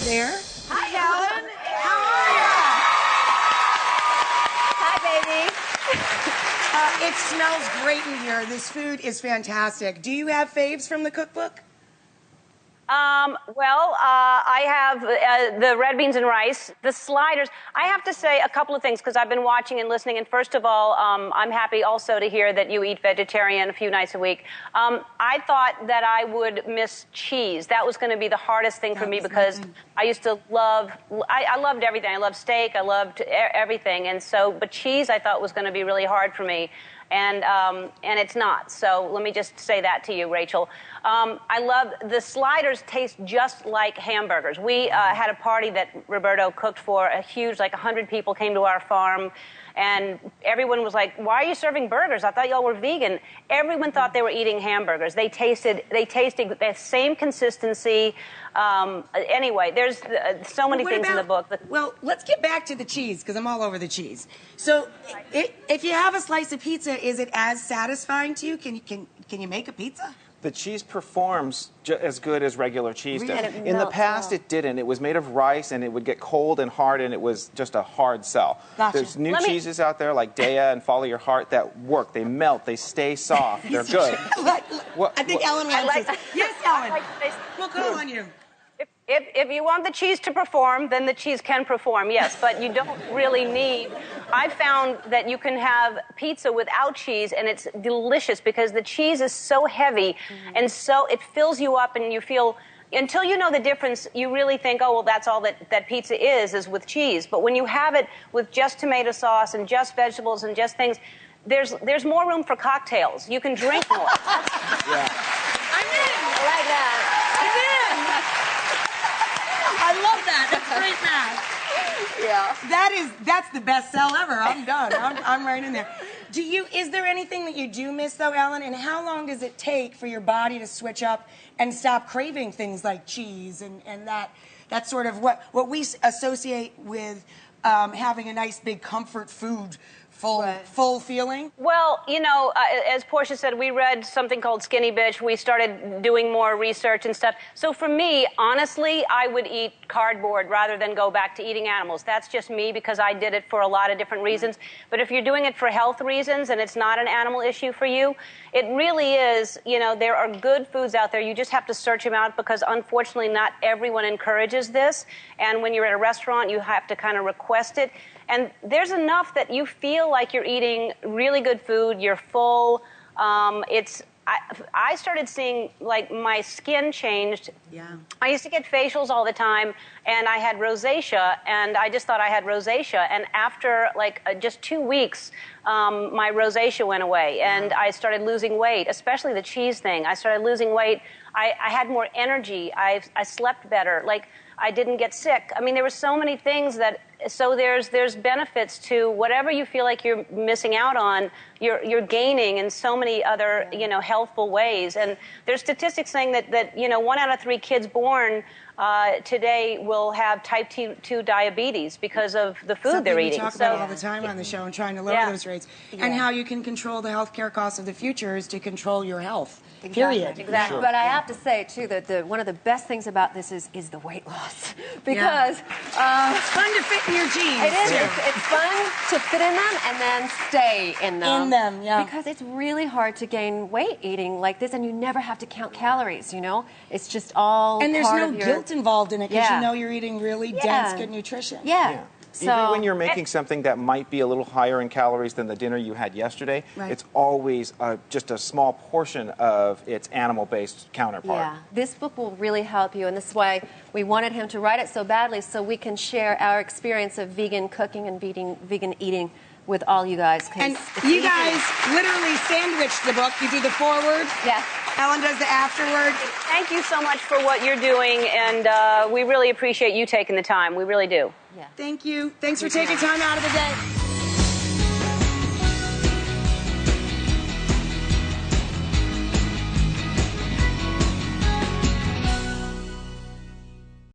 there. Hi, Ellen. How are you? Hi, baby. It smells great in here. This food is fantastic. Do you have faves from the cookbook? I have the red beans and rice, the sliders. I have to say a couple of things because I've been watching and listening. And first of all, I'm happy also to hear that you eat vegetarian a few nights a week. I thought that I would miss cheese. That was going to be the hardest thing for me because I used to love, I loved everything. I loved steak. I loved everything. And so, but cheese I thought was going to be really hard for me. And it's not. So let me just say that to you, Rachel. I love the sliders taste just like hamburgers. We had a party that Roberto cooked for a huge, like 100 people came to our farm. And everyone was like, why are you serving burgers? I thought y'all were vegan. Everyone thought they were eating hamburgers. They tasted the same consistency. Anyway, there's so many things in the book. Well, let's get back to the cheese, because I'm all over the cheese. So if you have a slice of pizza, is it as satisfying to you? Can you make a pizza? The cheese performs as good as regular cheese does. Really? In the past, it didn't. It was made of rice, and it would get cold and hard, and it was just a hard sell. Gotcha. There's new cheeses out there like Daya and Follow Your Heart that work. They melt. They stay soft. They're good. I think Ellen wants this. Yes, Ellen. We'll call on you. If you want the cheese to perform, then the cheese can perform, yes, but you don't really need. I found that you can have pizza without cheese, and it's delicious because the cheese is so heavy, and so it fills you up, and you feel, until you know the difference, you really think, oh, well, that's all that pizza is with cheese. But when you have it with just tomato sauce and just vegetables and just things, there's more room for cocktails. You can drink more. Yeah. I'm in. I like that. I love that. That's great math. Yeah. That's the best sell ever. I'm done. I'm right in there. Is there anything that you do miss though, Ellen? And how long does it take for your body to switch up and stop craving things like cheese and that sort of what we associate with having a nice big comfort food full feeling? Well, you know, as Portia said, we read something called Skinny Bitch. We started doing more research and stuff. So for me, honestly, I would eat cardboard rather than go back to eating animals. That's just me because I did it for a lot of different reasons. But if you're doing it for health reasons and it's not an animal issue for you, it really is, you know, there are good foods out there. You just have to search them out because unfortunately not everyone encourages this. And when you're at a restaurant, you have to kind of request it. And there's enough that you feel like you're eating really good food, you're full. I started seeing, like, my skin changed. Yeah. I used to get facials all the time, and I had rosacea, and I just thought I had rosacea. And after, just 2 weeks, my rosacea went away, and I started losing weight, especially the cheese thing. I started losing weight. I had more energy. I slept better. I didn't get sick. I mean, there were so many things so there's benefits to whatever you feel like you're missing out on, you're gaining in so many other, healthful ways. And there's statistics saying that 1 out of 3 kids born today will have type 2 diabetes because of the food they're eating. We talk about all the time on the show and trying to lower those rates. And how you can control the healthcare costs of the future is to control your health. Period. Exactly. Sure. But I have to say, too, that one of the best things about this is the weight loss. Because it's fun to fit in your jeans. It is. It's fun to fit in them and then stay in them. In them, yeah. Because it's really hard to gain weight eating like this, and you never have to count calories, you know? It's just all And there's part no of your... guilt involved in it because you know you're eating really dense, good nutrition. Yeah. So, even when you're making something that might be a little higher in calories than the dinner you had yesterday, it's always just a small portion of its animal-based counterpart. Yeah, this book will really help you, and this is why we wanted him to write it so badly, so we can share our experience of vegan cooking and vegan eating with all you guys. And you guys literally sandwiched the book. You do the foreword. Yes. Ellen does the afterword. Thank you so much for what you're doing, and we really appreciate you taking the time. We really do. Yeah. Thank you. Thanks for taking time out of the day.